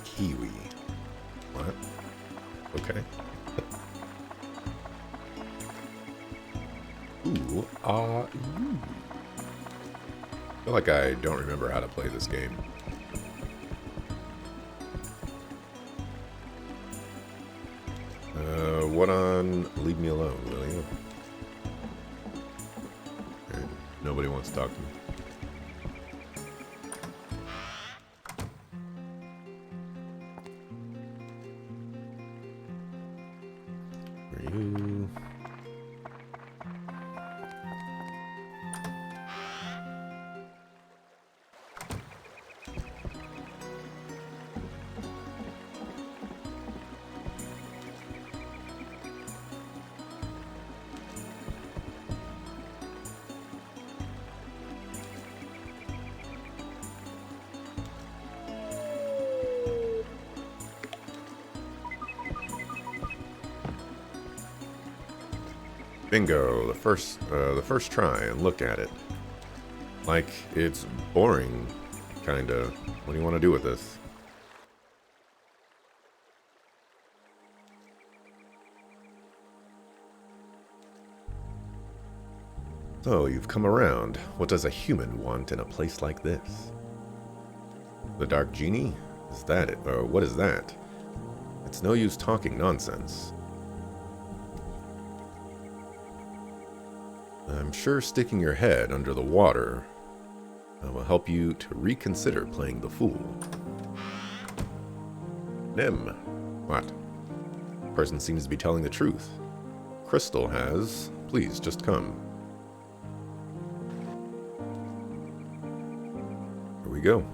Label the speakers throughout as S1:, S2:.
S1: Kiwi. What? Okay. Ooh, you. I feel like I don't remember how to play this game. What on Leave Me Alone, will you? Okay. Nobody wants to talk to me. Where are you? Bingo, the first try, and look at it. Like, it's boring, kinda. What do you want to do with this? So, you've come around. What does a human want in a place like this? The Dark Genie? Is that it? Or what is that? It's no use talking nonsense. I'm sure sticking your head under the water will help you to reconsider playing the fool. Nim. What? Person seems to be telling the truth. Crystal has. Please, just come. Here we go.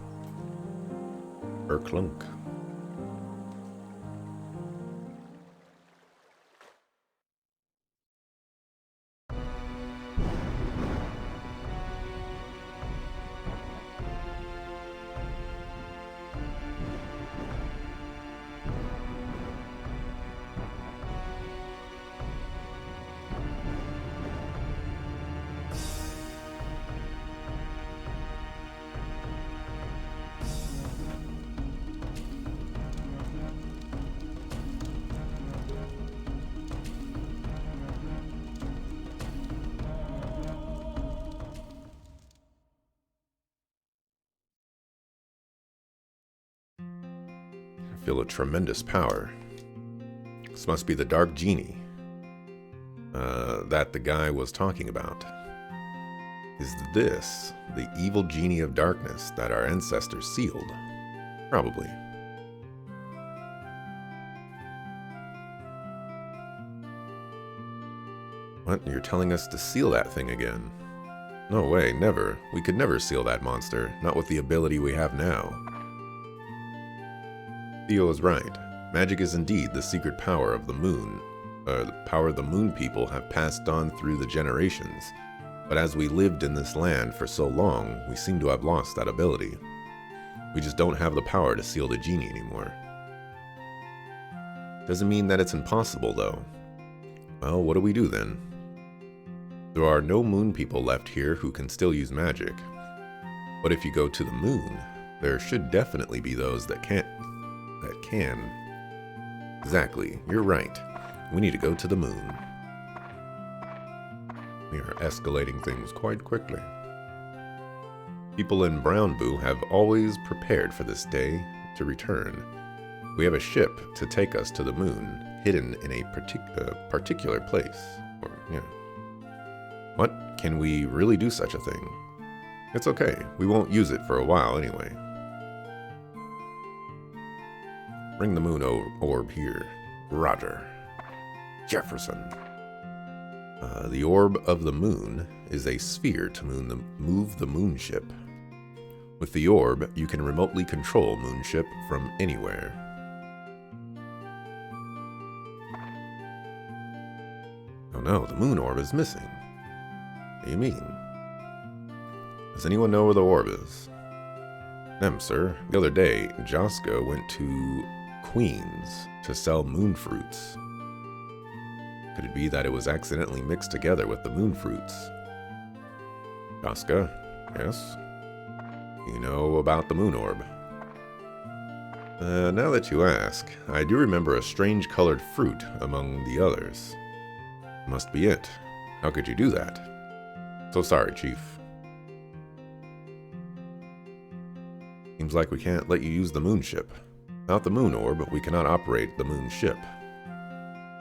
S1: Erklunk. I feel a tremendous power. This must be the Dark Genie that the guy was talking about. Is this the evil genie of darkness that our ancestors sealed? Probably. What? You're telling us to seal that thing again? No way, never. We could never seal that monster, not with the ability we have now. Theo is right. Magic is indeed the secret power of the moon. The power the moon people have passed on through the generations. But as we lived in this land for so long, we seem to have lost that ability. We just don't have the power to seal the genie anymore. Doesn't mean that it's impossible, though. Well, what do we do then? There are no moon people left here who can still use magic. But if you go to the moon, there should definitely be those that can. Exactly, you're right. We need to go to the moon. We are escalating things quite quickly. People in Brown Boo have always prepared for this day to return. We have a ship to take us to the moon, hidden in a particular place. What? Can we really do such a thing? It's okay. We won't use it for a while anyway. Bring the moon orb here. Roger. Jefferson. The orb of the moon is a sphere to move the moon ship. With the orb, you can remotely control moonship from anywhere. Oh no, the moon orb is missing. What do you mean? Does anyone know where the orb is? Sir. The other day, Joska went to Queen's to sell moon fruits. Could it be that it was accidentally mixed together with the moon fruits? Joska, yes? You know about the moon orb? Now that you ask, I do remember a strange colored fruit among the others. Must be it. How could you do that? So sorry, Chief. Seems like we can't let you use the moon ship. Without the moon orb, we cannot operate the moon ship.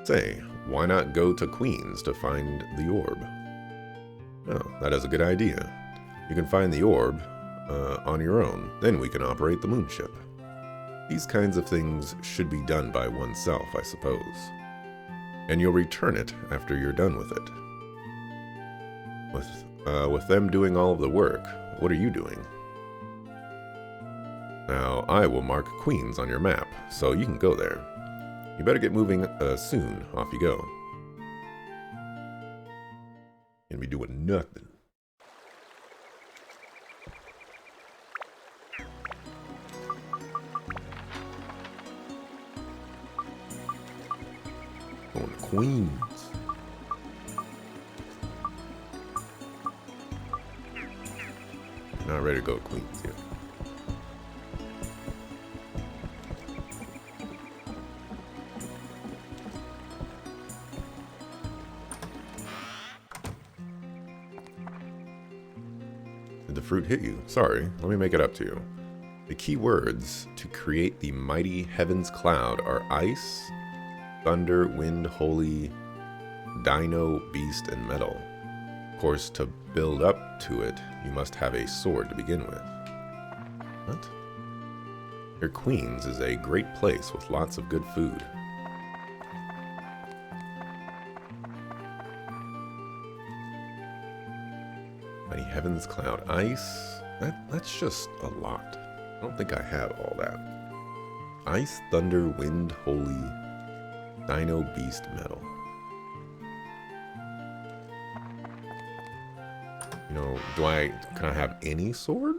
S1: Say, why not go to Queen's to find the orb? Oh, that is a good idea. You can find the orb on your own, then we can operate the moon ship. These kinds of things should be done by oneself, I suppose. And you'll return it after you're done with it. With them doing all of the work, what are you doing? Now, I will mark Queen's on your map, so you can go there. You better get moving soon. Off you go. Gonna be doing nothing. Going to Queen's. Not ready to go to Queen's yet. Did the fruit hit you? Sorry, let me make it up to you. The key words to create the mighty heavens cloud are ice, thunder, wind, holy, dino, beast, and metal. Of course, to build up to it, you must have a sword to begin with. What? Your Queen's is a great place with lots of good food. Mighty heavens cloud, ice. That's just a lot. I don't think I have all that. Ice, thunder, wind, holy, dino, beast, metal. You know, can I have any sword?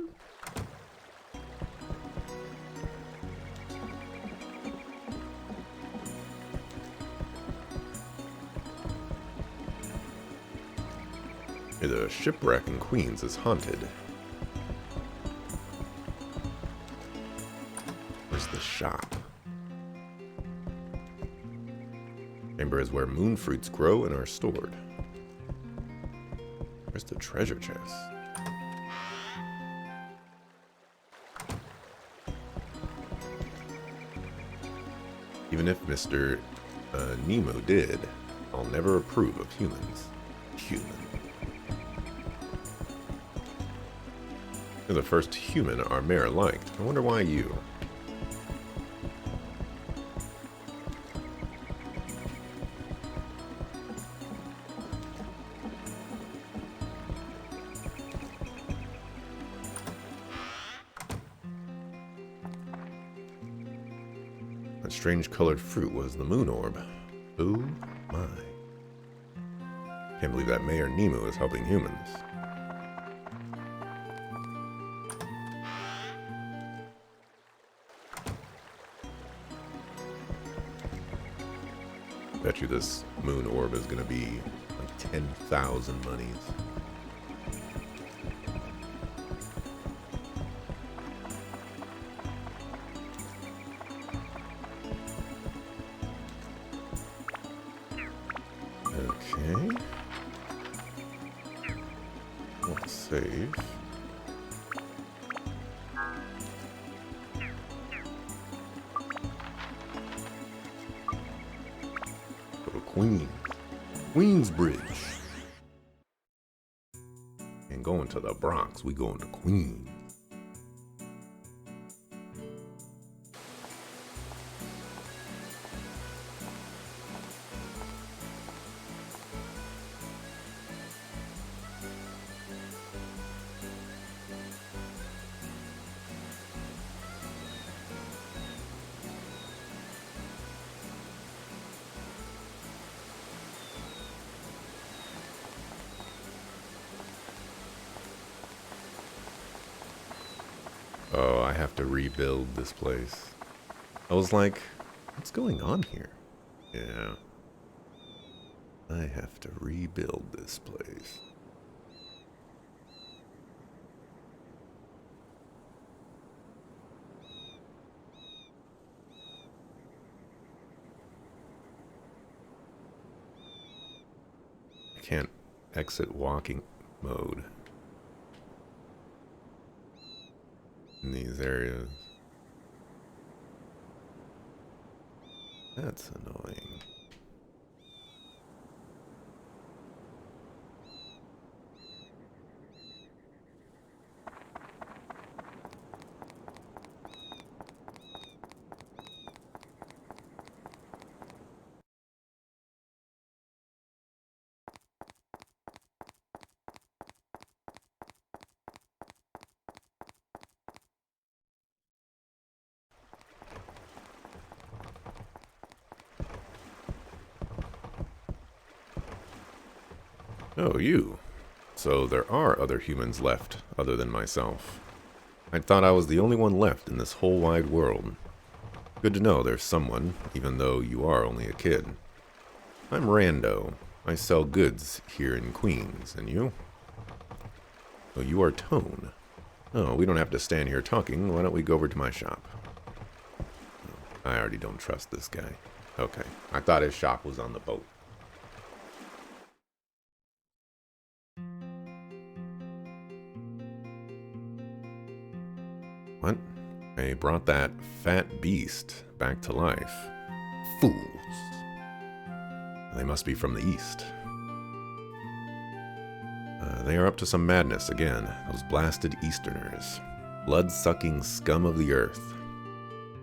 S1: The shipwreck in Queen's is haunted. Where's the shop? Chamber is where moon fruits grow and are stored. Where's the treasure chest? Even if Mr. Nemo did, I'll never approve of humans. Human. You're the first human our mayor liked. I wonder why you. That strange colored fruit was the moon orb. Oh my. Can't believe that Mayor Nemo is helping humans. Bet you this moon orb is gonna be like 10,000 monies. Okay. Let's save. Queensbridge. And going to the Bronx, we going to Queens. have to rebuild this place. I was like, what's going on here? Yeah. I have to rebuild this place. I can't exit walking mode in these areas. That's annoying. Oh, you. So there are other humans left, other than myself. I thought I was the only one left in this whole wide world. Good to know there's someone, even though you are only a kid. I'm Rando. I sell goods here in Queens, and you? Oh, you are Tone. Oh, we don't have to stand here talking. Why don't we go over to my shop? Oh, I already don't trust this guy. Okay, I thought his shop was on the boat. What? They brought that fat beast back to life. Fools. They must be from the east. They are up to some madness again, those blasted Easterners. Blood-sucking scum of the earth.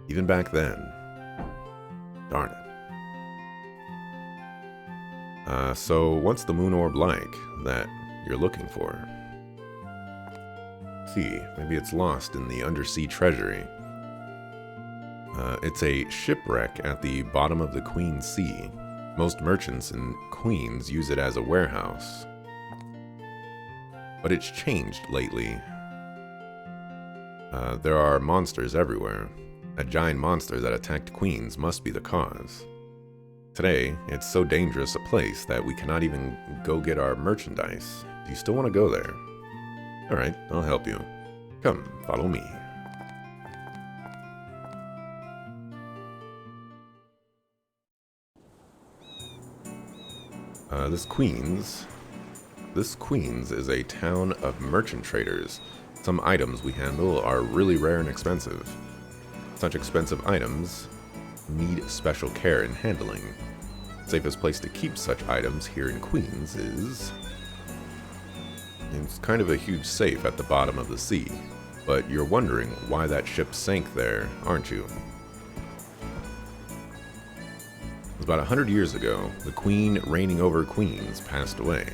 S1: Even back then. Darn it. So what's the moon orb like that you're looking for? See, maybe it's lost in the undersea treasury. It's a shipwreck at the bottom of the Queen Sea. Most merchants in Queens use it as a warehouse. But it's changed lately. There are monsters everywhere. A giant monster that attacked Queens must be the cause. Today, it's so dangerous a place that we cannot even go get our merchandise. Do you still want to go there? Alright, I'll help you. Come, follow me. This Queens is a town of merchant traders. Some items we handle are really rare and expensive. Such expensive items need special care in handling. The safest place to keep such items here in Queens is... It's kind of a huge safe at the bottom of the sea, but you're wondering why that ship sank there, aren't you? It was about 100 years ago, the queen reigning over Queens passed away.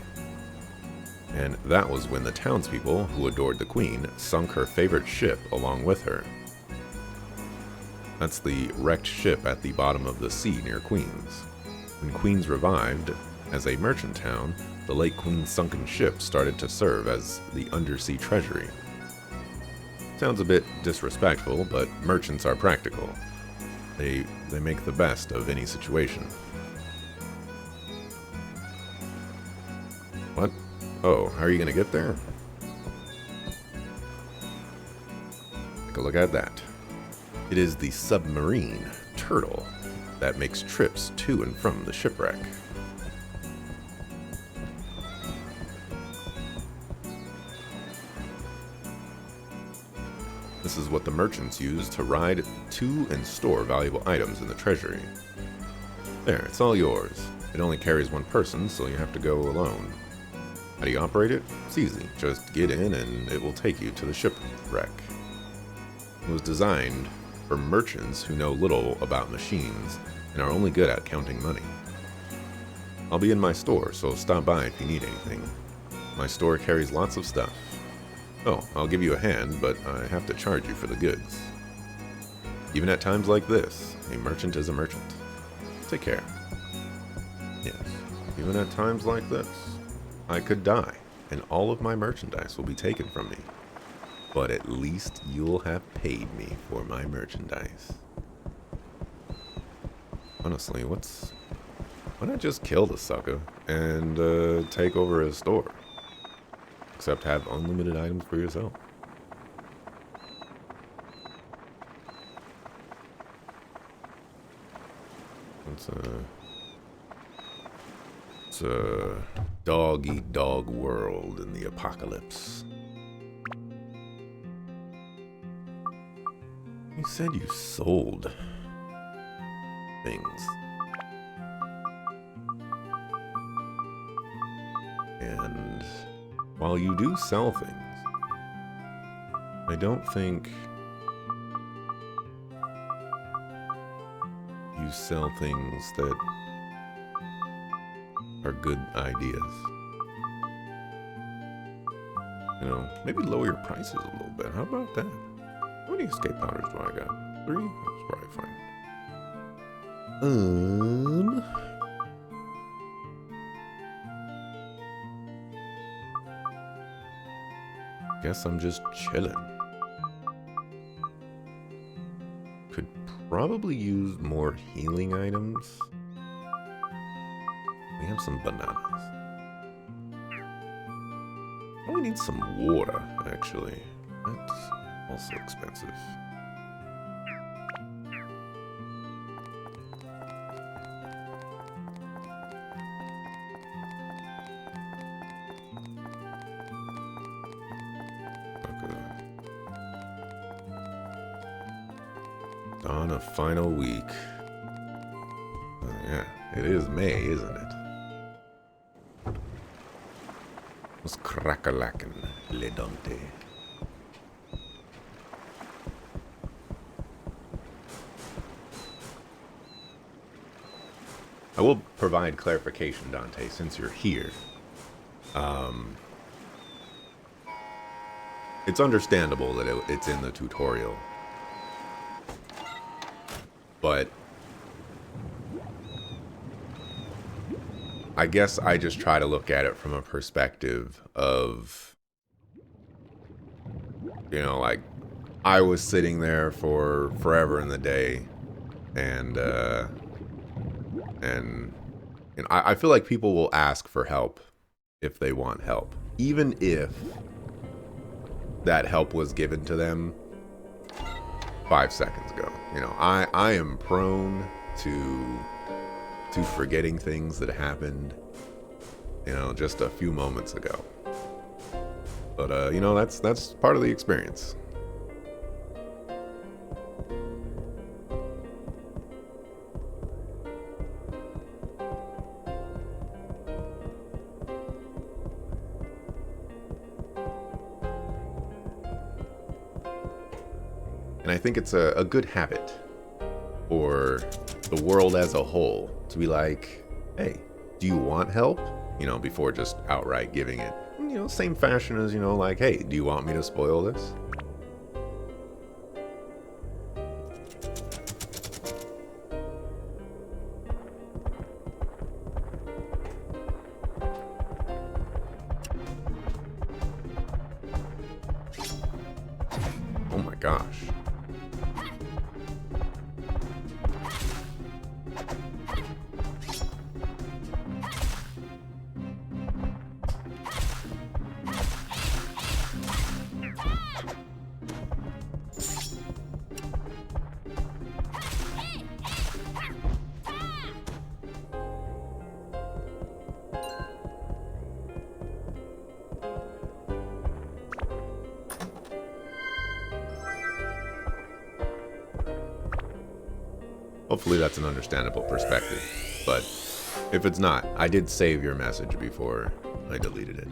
S1: And that was when the townspeople, who adored the queen, sunk her favorite ship along with her. That's the wrecked ship at the bottom of the sea near Queens. When Queens revived as a merchant town, the Lake Queen's sunken ship started to serve as the undersea treasury. Sounds a bit disrespectful, but merchants are practical. They make the best of any situation. What? Oh, how are you gonna get there? Take a look at that. It is the submarine turtle that makes trips to and from the shipwreck. This is what the merchants use to ride to and store valuable items in the treasury. There, it's all yours. It only carries one person, so you have to go alone. How do you operate it? It's easy. Just get in and it will take you to the shipwreck. It was designed for merchants who know little about machines and are only good at counting money. I'll be in my store, so stop by if you need anything. My store carries lots of stuff. Oh, I'll give you a hand, but I have to charge you for the goods. Even at times like this, a merchant is a merchant. Take care. Yes, even at times like this, I could die, and all of my merchandise will be taken from me. but at least you'll have paid me for my merchandise. Honestly, why not just kill the sucker and take over his store? Except have unlimited items for yourself. It's a dog-eat-dog world in the apocalypse. You said you sold things. And while you do sell things, I don't think you sell things that are good ideas. You know, maybe lower your prices a little bit. How about that? How many escape powders do I got? 3? That's probably fine. Guess I'm just chilling. Could probably use more healing items. We have some bananas. Oh, we need some water, actually. That's also expensive. On a final week. Yeah, it is May, isn't it? It's crackalakin, le Dante. I will provide clarification, Dante, since you're here. It's understandable that it's in the tutorial. But I guess I just try to look at it from a perspective of, you know, like, I was sitting there for forever in the day, and you know, I feel like people will ask for help if they want help, even if that help was given to them 5 seconds ago. You know, I am prone to forgetting things that happened, you know, just a few moments ago. But you know, that's part of the experience. And I think it's a good habit for the world as a whole to be like, hey, do you want help? You know, before just outright giving it. You know, same fashion as, you know, like, hey, do you want me to spoil this? Oh my gosh. Hopefully that's an understandable perspective, but if it's not, I did save your message before I deleted it.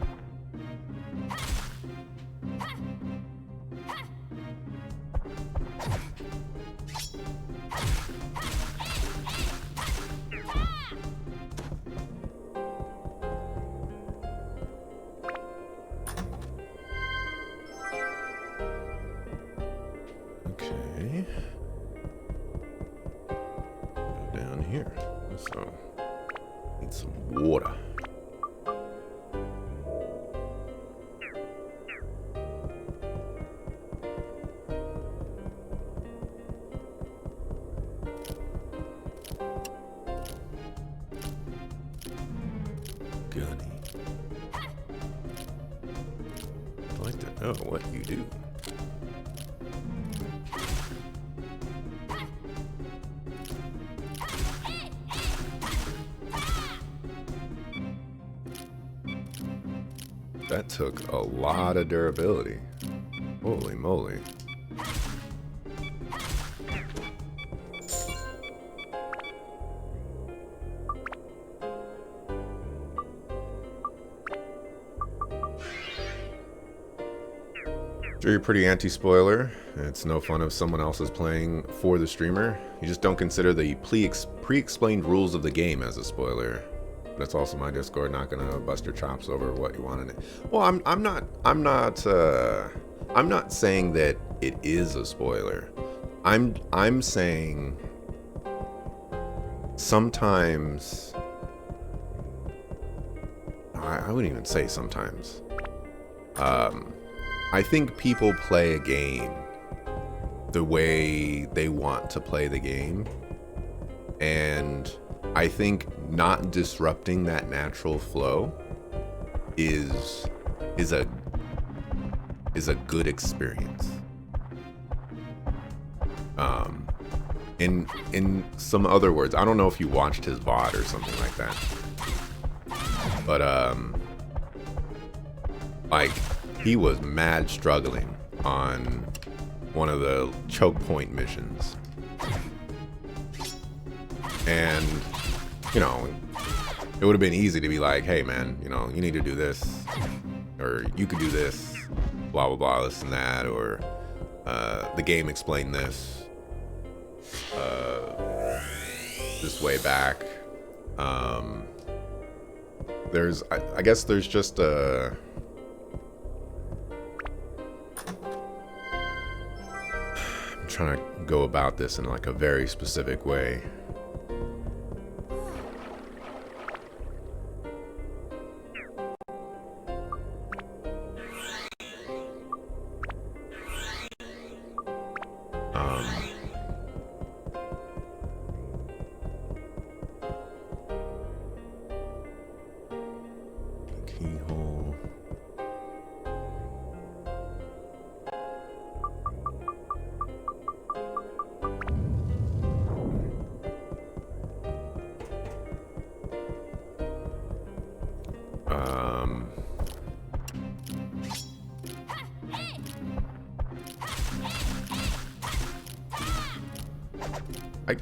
S1: Okay. Down here. So, need some water. know what you do. That took a lot of durability. Holy moly. Sure, you're pretty anti-spoiler. It's no fun if someone else is playing for the streamer. You just don't consider the pre-explained rules of the game as a spoiler. That's also my Discord. Not gonna bust your chops over what you want in it. Well, I'm not saying that it is a spoiler. I'm saying sometimes. I wouldn't even say sometimes. I think people play a game the way they want to play the game, and I think not disrupting that natural flow is a good experience. In some other words, I don't know if you watched his VOD or something like that, but like he was mad struggling on one of the choke point missions, and you know, it would have been easy to be like, hey man, you know, you need to do this, or you could do this, blah blah blah, this and that, or the game explained this way back. I guess there's just a I'm trying to go about this in like a very specific way. Keyhole.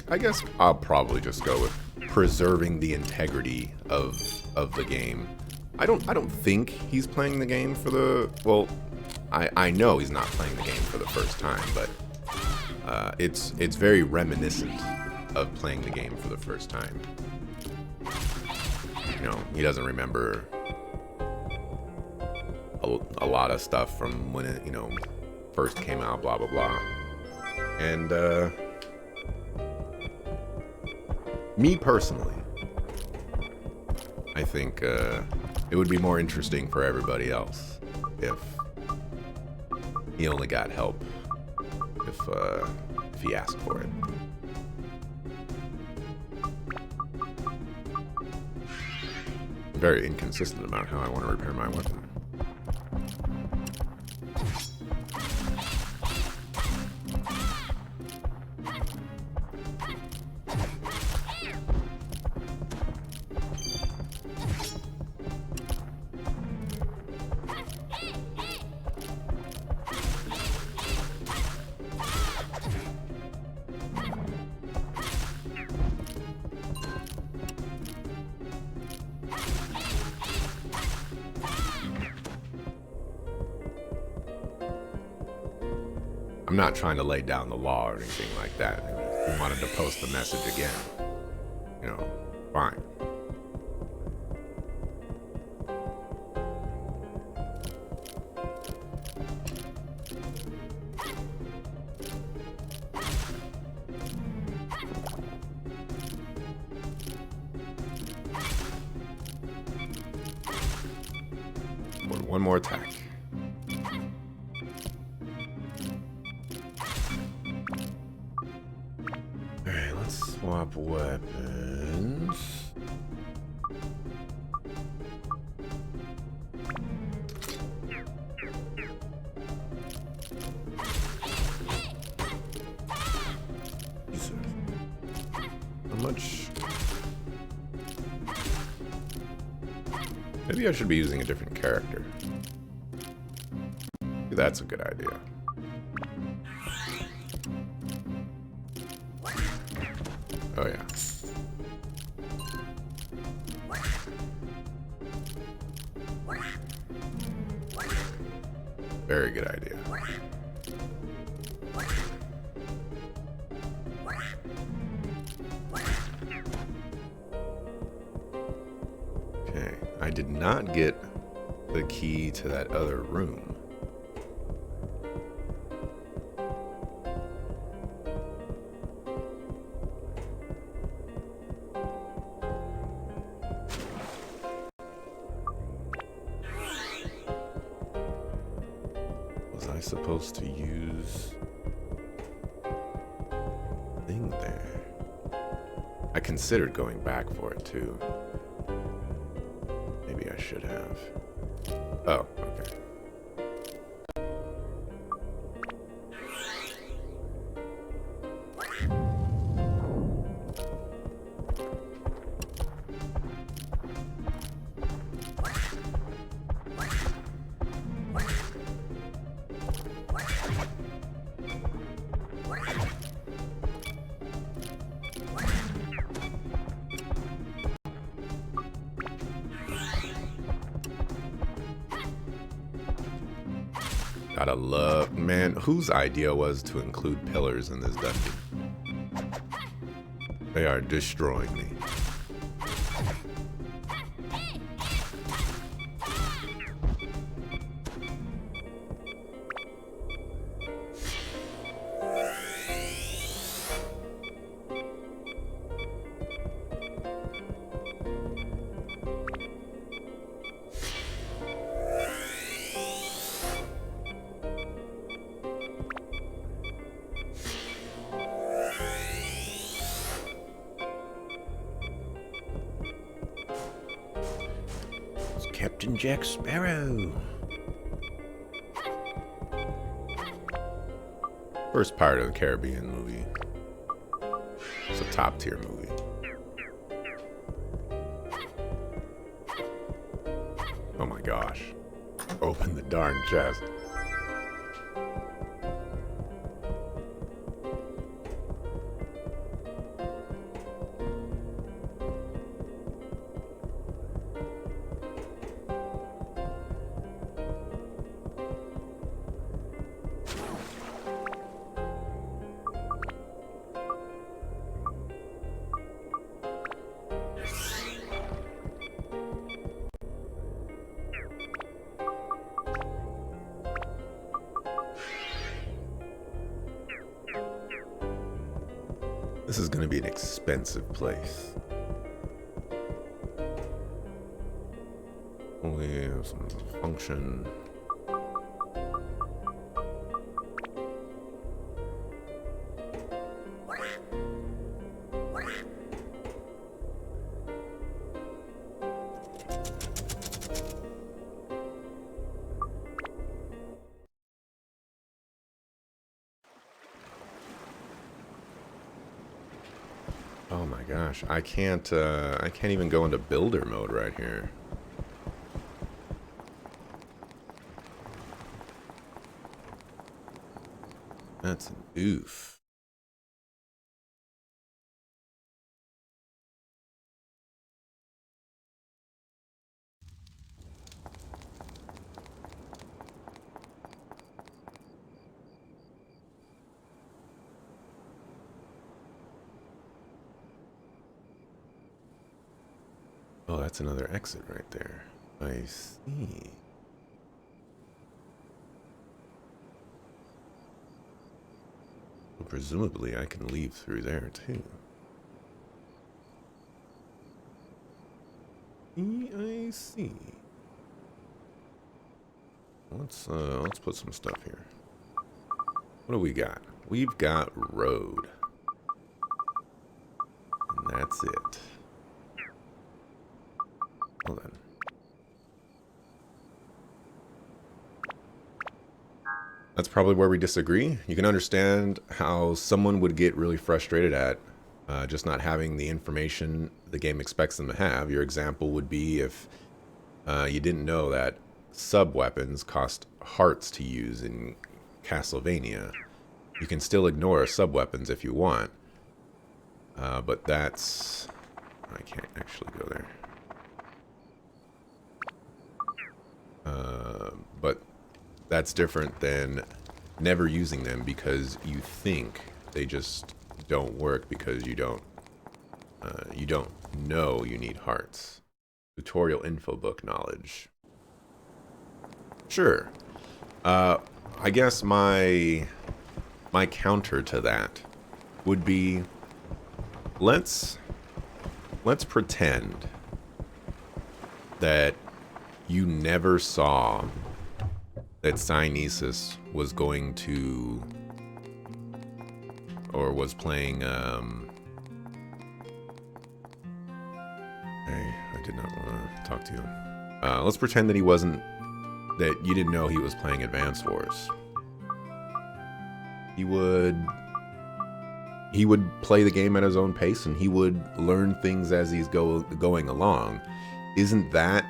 S1: I guess I'll probably just go with preserving the integrity of the game. I don't think he's playing the game for the, well, I know he's not playing the game for the first time, but it's very reminiscent of playing the game for the first time. You know, he doesn't remember a lot of stuff from when it, you know, first came out, blah blah blah. And me personally, I think it would be more interesting for everybody else if he only got help if he asked for it. Very inconsistent about how I want to repair my weapon. I'm not trying to lay down the law or anything like that. If you wanted to post the message again, you know, fine. One more attack. Alright, let's swap weapons. much... Maybe I should be using a different character. That's a good idea. Oh yeah. Very good idea. Okay, I did not get the key to that other room. Was I supposed to use thing there? I considered going back for it too. Maybe I should have. Oh, okay. Gotta love, man, whose idea was to include pillars in this dungeon? They are destroying me. Captain Jack Sparrow. First Pirate of the Caribbean movie. It's a top tier movie. Oh my gosh. Open the darn chest. This is going to be an expensive place. We have some function. Oh my gosh, I can't even go into builder mode right here. That's an oof. Oh, that's another exit right there. I see. Well, presumably I can leave through there too. I see. Let's put some stuff here. What do we got? We've got road. And that's it. Well then. That's probably where we disagree. You can understand how someone would get really frustrated at just not having the information the game expects them to have. Your example would be if you didn't know that sub-weapons cost hearts to use in Castlevania. You can still ignore sub-weapons if you want, but that's... I can't actually go there. But that's different than never using them because you think they just don't work because you don't know you need hearts. Tutorial info book knowledge. Sure. I guess my counter to that would be let's pretend that you never saw that Cynesis was going to, or was playing, hey, I did not want to talk to you. Let's pretend that that you didn't know he was playing Advance Wars. He would play the game at his own pace, and he would learn things as he's going along. Isn't that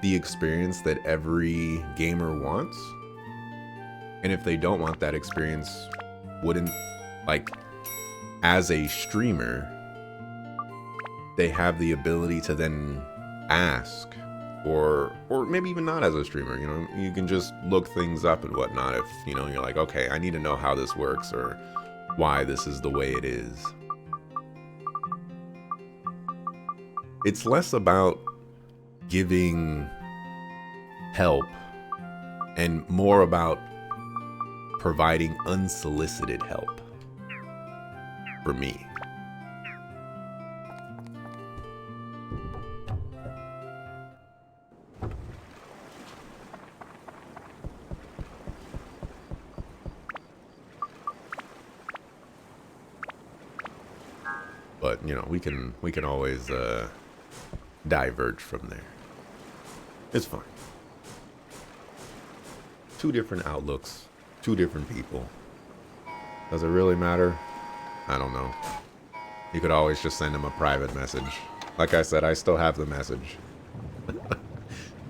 S1: the experience that every gamer wants? And if they don't want that experience, wouldn't, like, as a streamer, they have the ability to then ask, or maybe even not as a streamer, you know, you can just look things up and whatnot if, you know, you're like, okay, I need to know how this works or why this is the way it is. It's less about giving help and more about providing unsolicited help for me. But, you know, we can always diverge from there. It's fine. Two different outlooks, two different people. Does it really matter? I don't know. You could always just send him a private message. Like I said, I still have the message.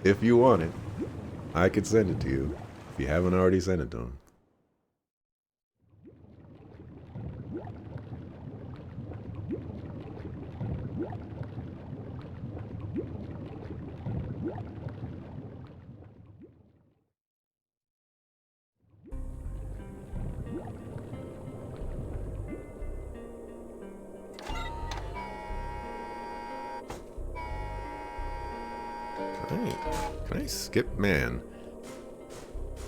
S1: If you want it, I could send it to you. If you haven't already sent it to him. Can I skip? Man,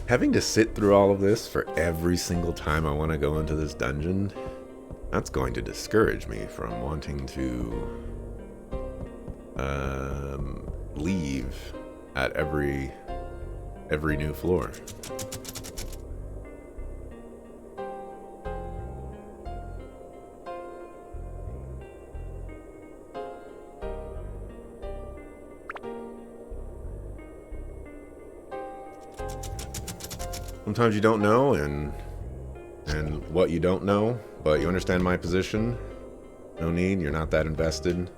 S1: having to sit through all of this for every single time I want to go into this dungeon, that's going to discourage me from wanting to leave at every new floor. Sometimes you don't know, and what you don't know, but you understand my position. No need, you're not that invested.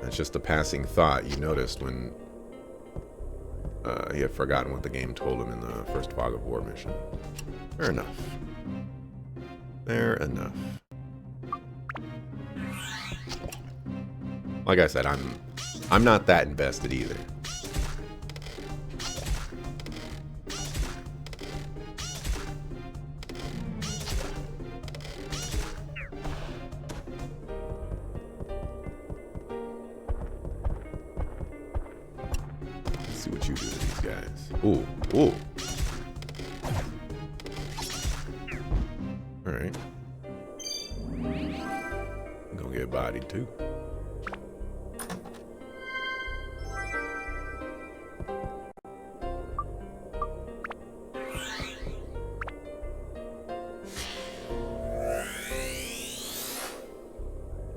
S1: That's just a passing thought you noticed when he had forgotten what the game told him in the first Fog of War mission. Fair enough. Fair enough. Like I said, I'm not that invested either. See what you do to these guys. Ooh, ooh. Alright. I'm gonna get bodied too.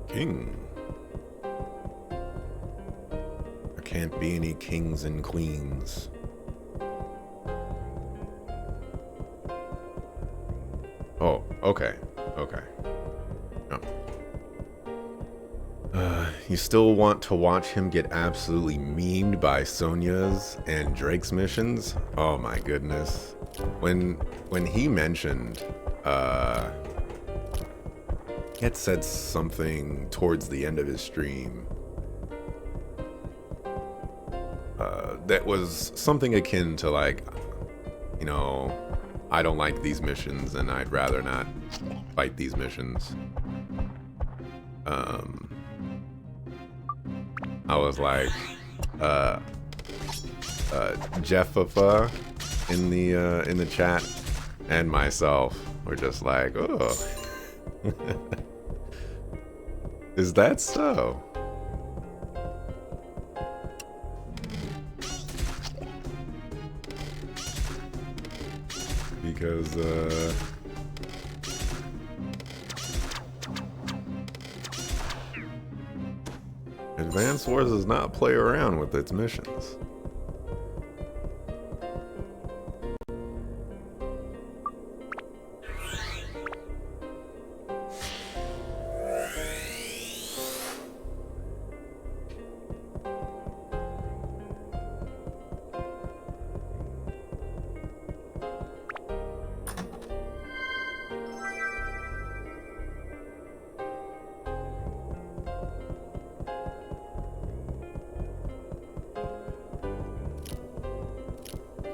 S1: King. Can't be any kings and queens. Oh, okay. Okay. Oh. You still want to watch him get absolutely memed by Sonya's and Drake's missions? Oh my goodness. When he mentioned, he had said something towards the end of his stream that was something akin to like, you know, I don't like these missions and I'd rather not fight these missions. I was like, Jeffafa in the chat and myself were just like, oh, is that so? Because Advance Wars does not play around with its missions.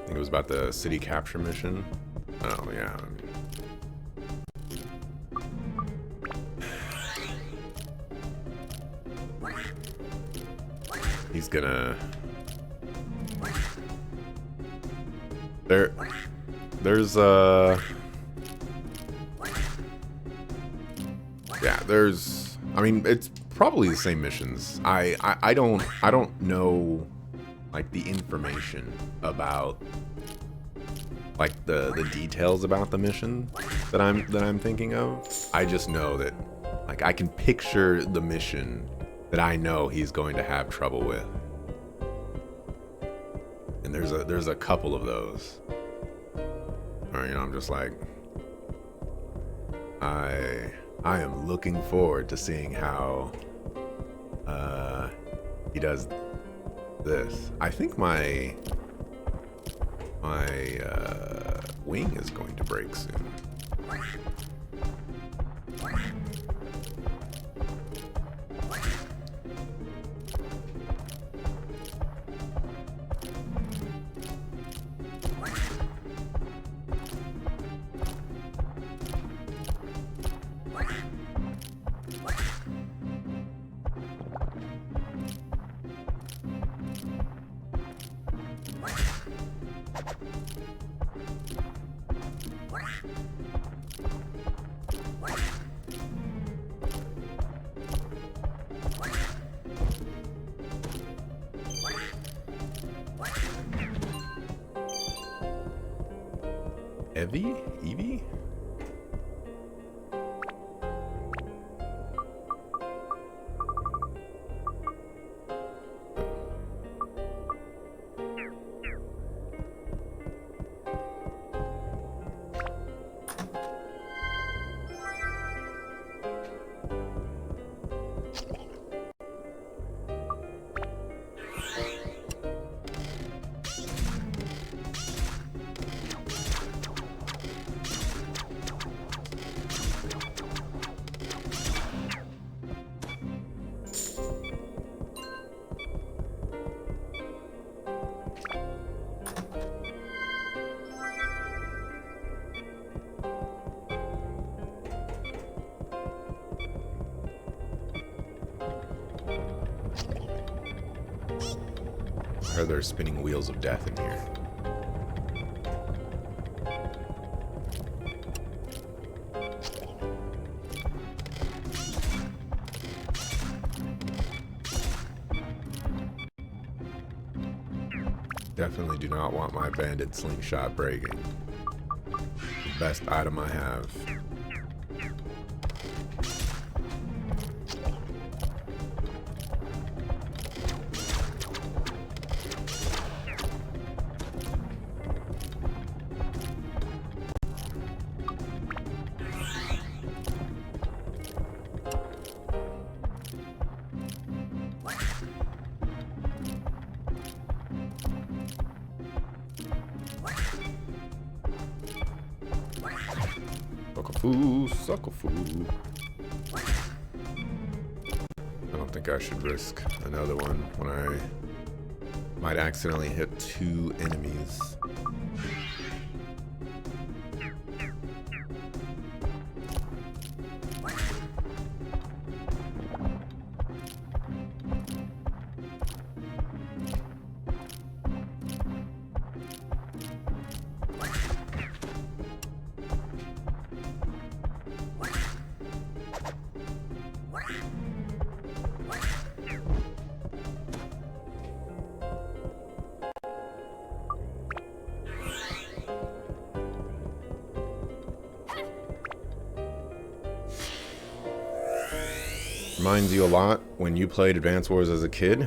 S1: It was about the city capture mission. Oh yeah. He's gonna. There's yeah, there's. I mean, it's probably the same missions. I don't know like the information about like the details about the mission that I'm thinking of. I just know that like I can picture the mission that I know he's going to have trouble with. And there's a couple of those. Or, you know, I'm just like I am looking forward to seeing how he does this. I think my wing is going to break soon. Evie? Are there spinning wheels of death in here? Definitely do not want my bandit slingshot breaking. The best item I have. foo, sucker foo. I don't think I should risk another one when I might accidentally hit 2 enemies. Reminds you a lot when you played Advance Wars as a kid.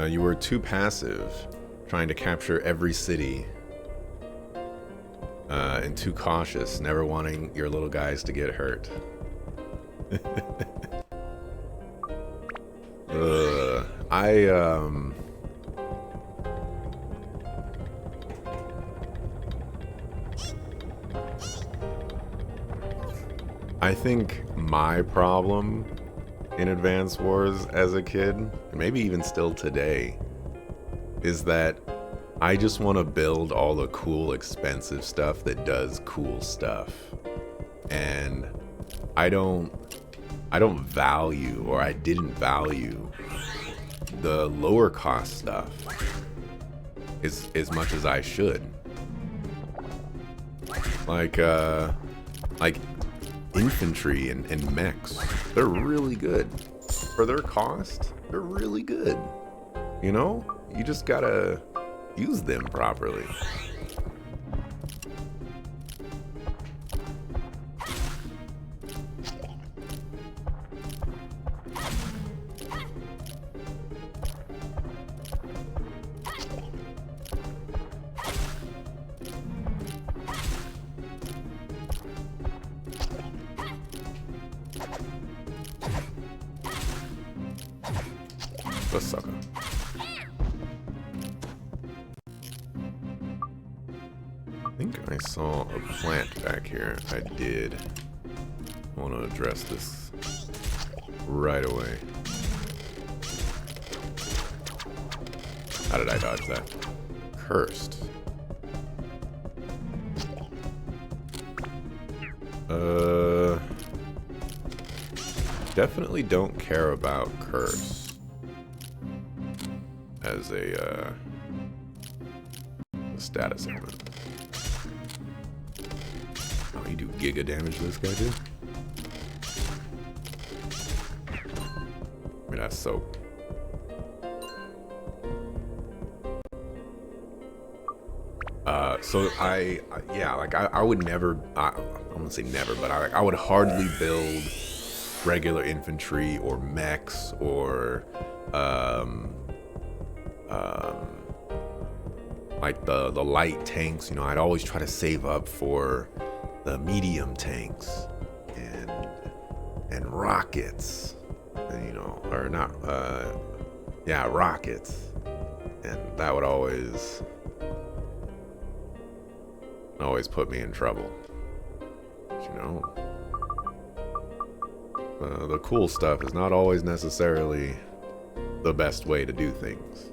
S1: You were too passive, trying to capture every city, and too cautious, never wanting your little guys to get hurt. I think my problem in Advance Wars as a kid, and maybe even still today, is that I just want to build all the cool, expensive stuff that does cool stuff. And I don't value, or I didn't value, the lower cost stuff as much as I should. Like infantry and mechs, they're really good. For their cost, they're really good. You know? You just gotta use them properly. The sucker. I think I saw a plant back here. I did. I want to address this right away. How did I dodge that? Cursed. Definitely don't care about curse as a status element. Oh, you do giga damage to this guy, dude? I mean, that's so... so yeah, like I would never, I wouldn't say never, but I would hardly build regular infantry or mechs or like the light tanks. You know, I'd always try to save up for the medium tanks and rockets, and, you know, or not, yeah, rockets, and that would always put me in trouble. But, you know, the cool stuff is not always necessarily the best way to do things.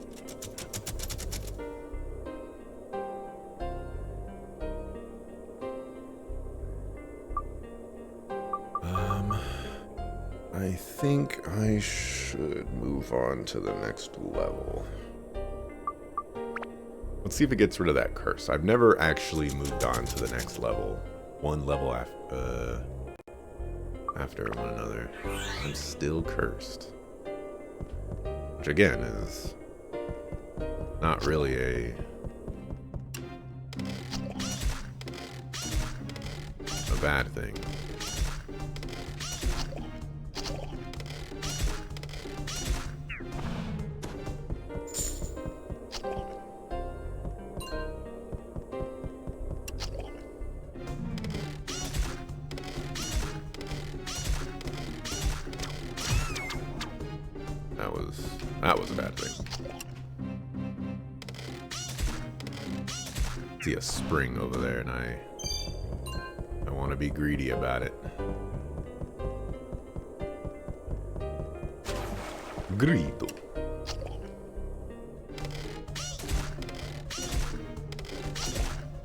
S1: I think I should move on to the next level. Let's see if it gets rid of that curse. I've never actually moved on to the next level. One level after one another. I'm still cursed. Which again is not really a bad thing. That was a bad thing. See a spring over there, and I I want to be greedy about it. Grido.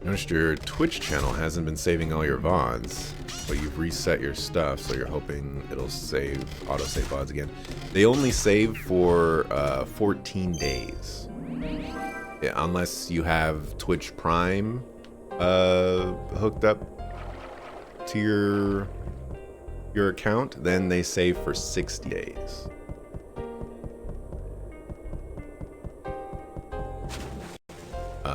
S1: Noticed your Twitch channel hasn't been saving all your VODs, but you've reset your stuff, so you're hoping it'll save, auto-save VODs again. They only save for 14 days. Yeah, unless you have Twitch Prime hooked up to your account, then they save for 60 days.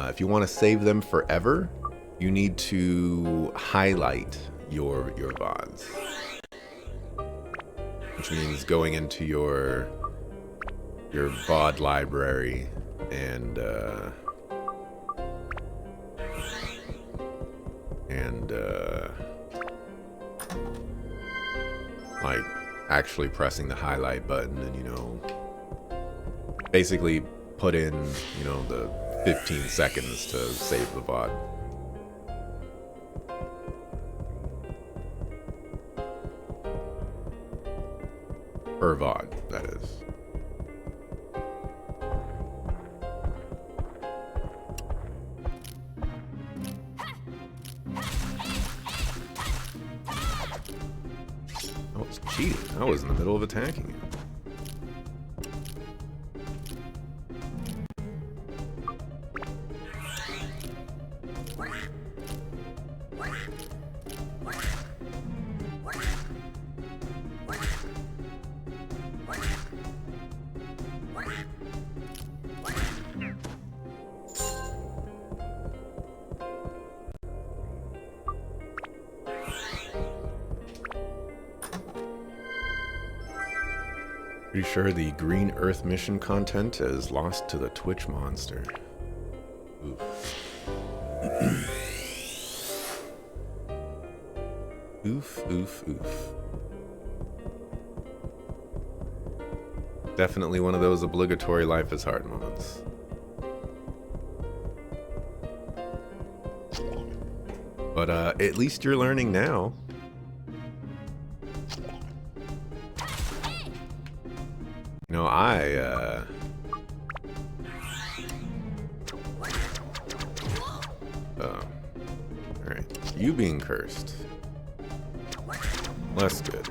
S1: If you want to save them forever, you need to highlight your VODs, which means going into your VOD library and like actually pressing the highlight button and, you know, basically put in, you know, the 15 seconds to save the VOD. Per VOD, that is. Oh, it's cheating. I was in the middle of attacking it. Pretty sure the Green Earth mission content is lost to the Twitch monster. Oof. Oof, oof, oof. Definitely one of those obligatory life is hard moments. But at least you're learning now. You know, alright. You being cursed. Less good.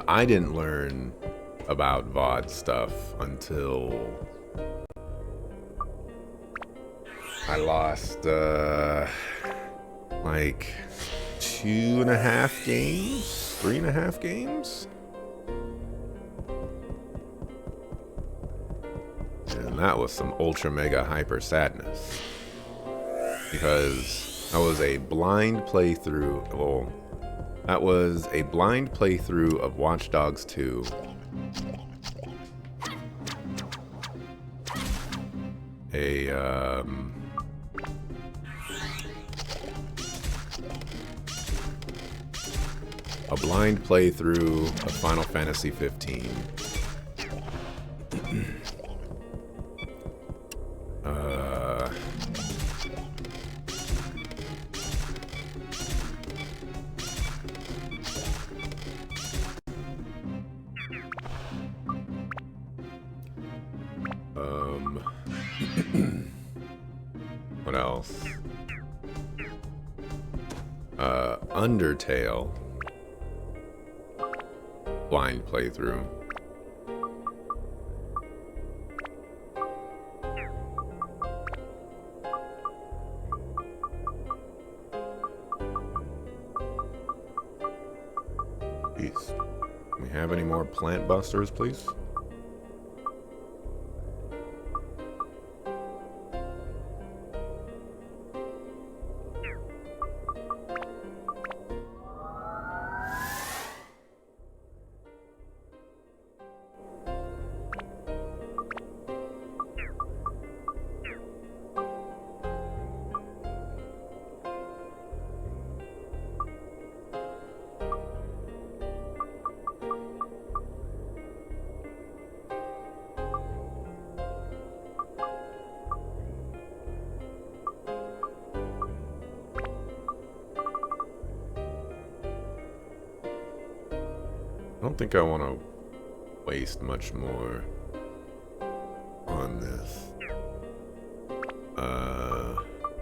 S1: I didn't learn about VOD stuff until I lost, like 2.5 games? 3.5 games? And that was some ultra mega hyper sadness. Because that was a blind playthrough, well, that was a blind playthrough of Watch Dogs 2. A blind playthrough of Final Fantasy 15. What else? Undertale. Blind playthrough. Jeez. Can we have any more plant busters, please? don't think I want to waste much more on this.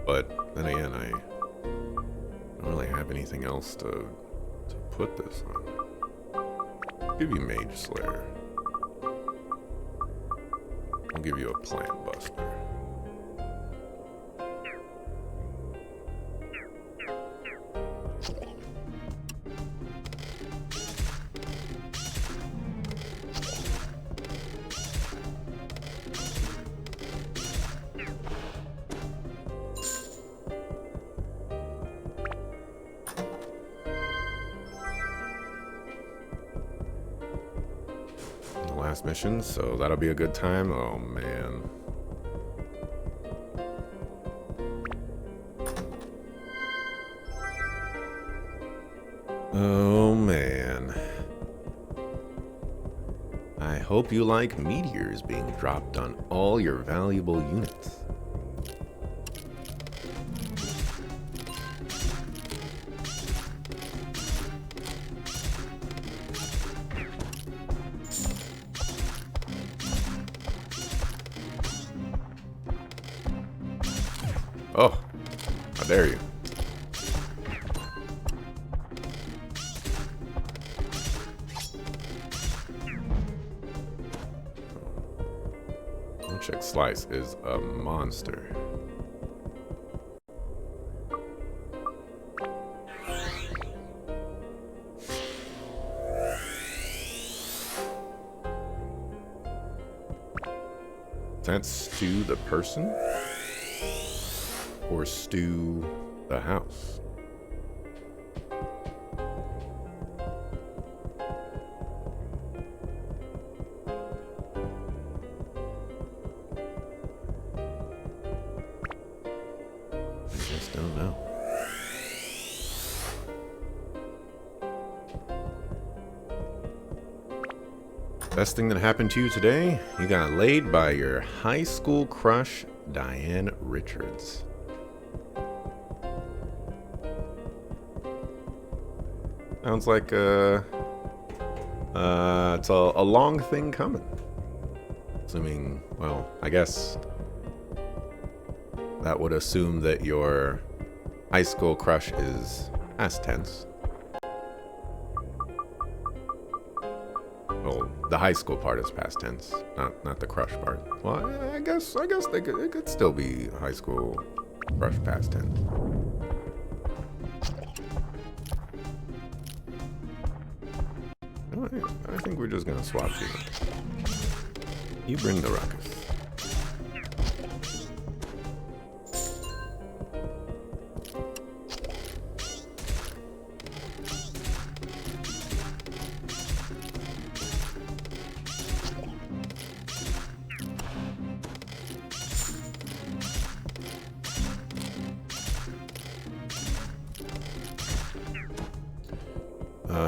S1: But then again, I don't really have anything else to put this on. I'll give you Mage Slayer. I'll give you a Plant Buster. Last mission, so that'll be a good time. Oh man. Oh man. I hope you like meteors being dropped on all your valuable units. Oh, how dare you. Check Slice is a monster. Is that Stew the person? Or Stew the house? I just don't know. Best thing that happened to you today? You got laid by your high school crush, Diane Richards. Sounds like it's a long thing coming. Assuming, well, I guess that would assume that your high school crush is past tense. Well, the high school part is past tense, not the crush part. Well, I guess it could still be high school crush past tense. I think we're just gonna swap you. You bring the ruckus.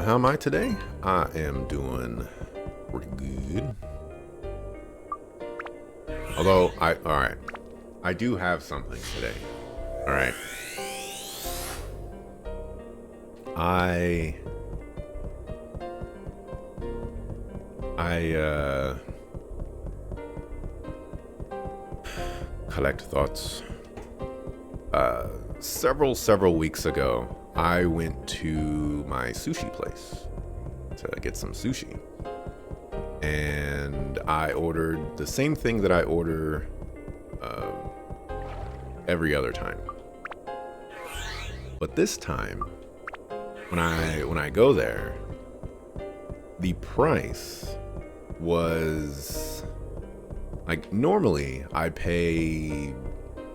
S1: How am I today? I am doing pretty good. Although, alright. I do have something today. Alright. I collect thoughts. Several weeks ago, I went to my sushi place to get some sushi. And I ordered the same thing that I order every other time. But this time, when I go there, the price was like, normally I pay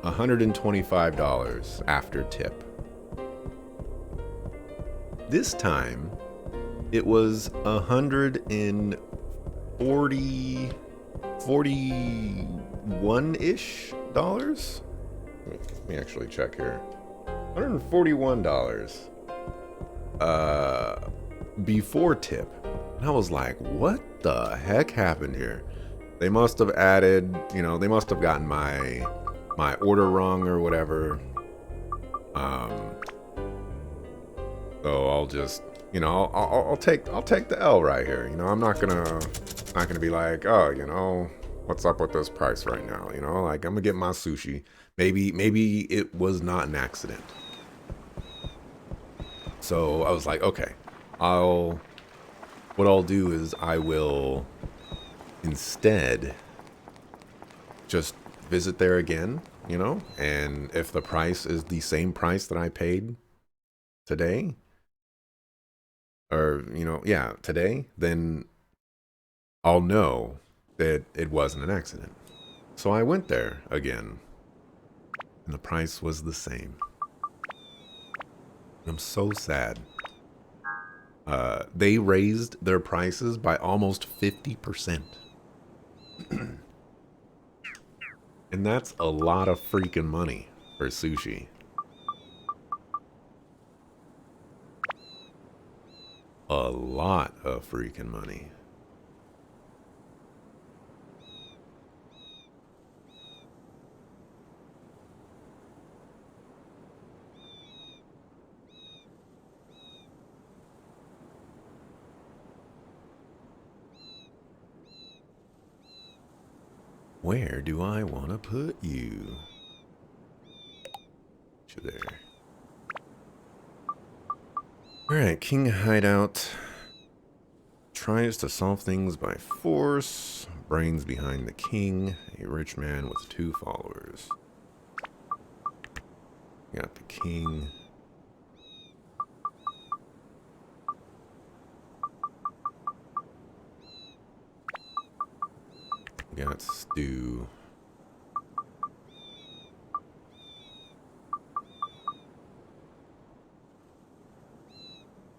S1: $125 after tip. This time, it was $41-ish. Let me actually check here. $141 before tip. And I was like, what the heck happened here? They must have added, they must have gotten my order wrong or whatever. So I'll just You know, I'll take the L right here. You know, I'm not gonna be like, oh, you know, what's up with this price right now? You know, like I'm gonna get my sushi. Maybe it was not an accident. So I was like, okay, what I'll do is I will instead just visit there again, you know, and if the price is the same price that I paid today, or, you know, yeah, today, then I'll know that it wasn't an accident. So I went there again, and the price was the same. I'm so sad. They raised their prices by almost 50%. And that's a lot of freaking money for sushi. A lot of freaking money. Where do I want to put you? There. Alright, King Hideout tries to solve things by force. Brains behind the king. A rich man with 2 followers. Got the king. Got Stu.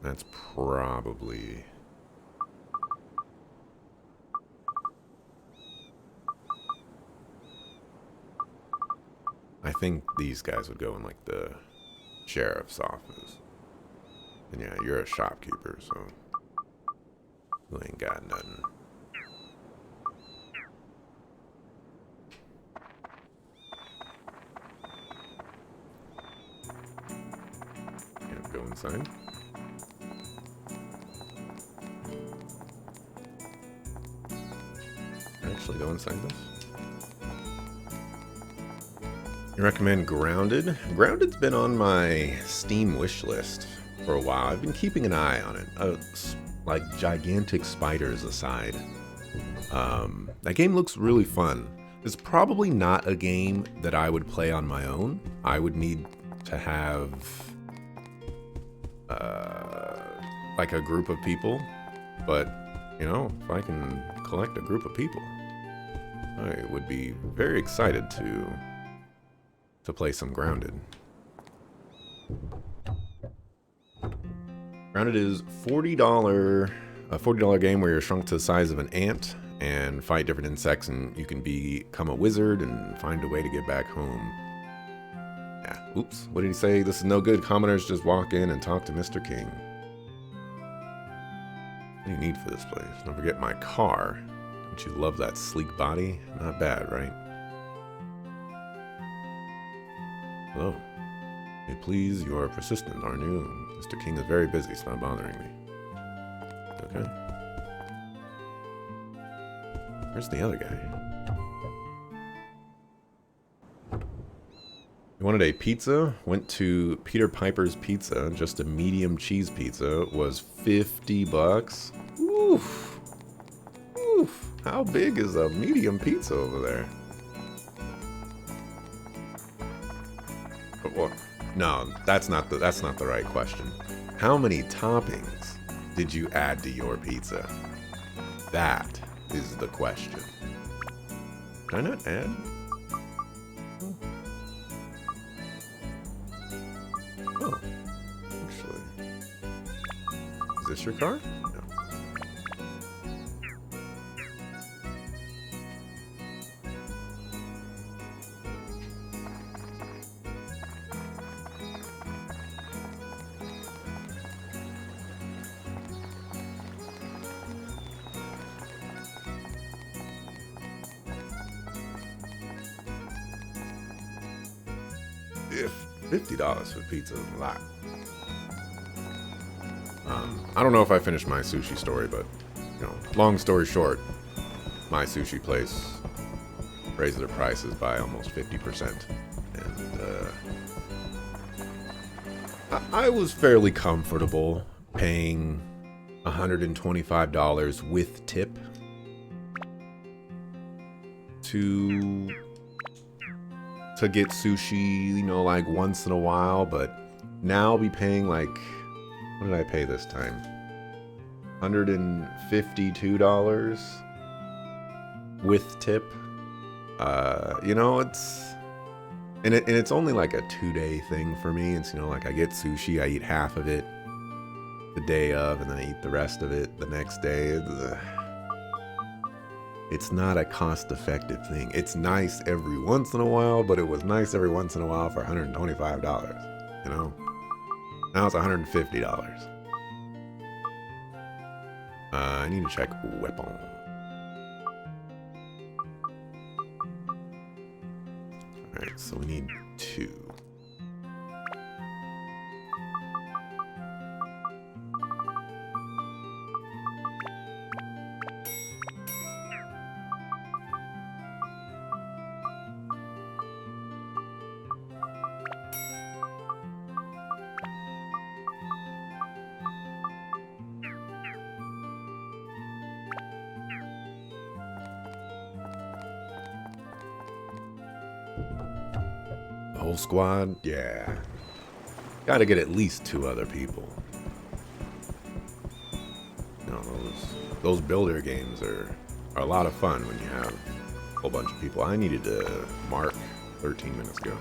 S1: That's probably... I think these guys would go in like the sheriff's office. And yeah, you're a shopkeeper, so you ain't got nothing. Yeah, go inside. Actually go inside this. You recommend Grounded? Grounded's been on my Steam wish list for a while. I've been keeping an eye on it. Like gigantic spiders aside. That game looks really fun. It's probably not a game that I would play on my own. I would need to have like a group of people. But, you know, if I can collect a group of people, I would be very excited to play some Grounded. Grounded is $40, a $40 game where you're shrunk to the size of an ant and fight different insects, and you can become a wizard and find a way to get back home. Yeah, oops, what did he say? This is no good. Commoners just walk in and talk to Mr. King. What do you need for this place? Don't forget my car. Don't you love that sleek body? Not bad, right? Hello. Hey, please, you are persistent, aren't you? Mr. King is very busy, so not bothering me. Okay. Where's the other guy? You wanted a pizza? Went to Peter Piper's Pizza. Just a medium cheese pizza was 50 bucks. Oof. Oof. How big is a medium pizza over there? Well, no, that's not the right question. How many toppings did you add to your pizza? That is the question. Can I not add? Oh, actually, is this your car? No. If $50 for pizza is a lot. I don't know if I finished my sushi story, but, you know, long story short, my sushi place raised their prices by almost 50%. And I was fairly comfortable paying $125 with tip to get sushi, you know, like once in a while, but now I'll be paying like, what did I pay this time? $152 with tip. You know, it's only like a 2-day thing for me. It's, you know, like I get sushi, I eat half of it the day of, and then I eat the rest of it the next day. It's not a cost-effective thing. It's nice every once in a while, but it was nice every once in a while for $125, you know? Now it's $150. I need to check weapon. Alright, so we need 2. The whole squad? Yeah. Gotta get at least 2 other people. You know, those builder games are a lot of fun when you have a whole bunch of people. I needed to mark 13 minutes ago.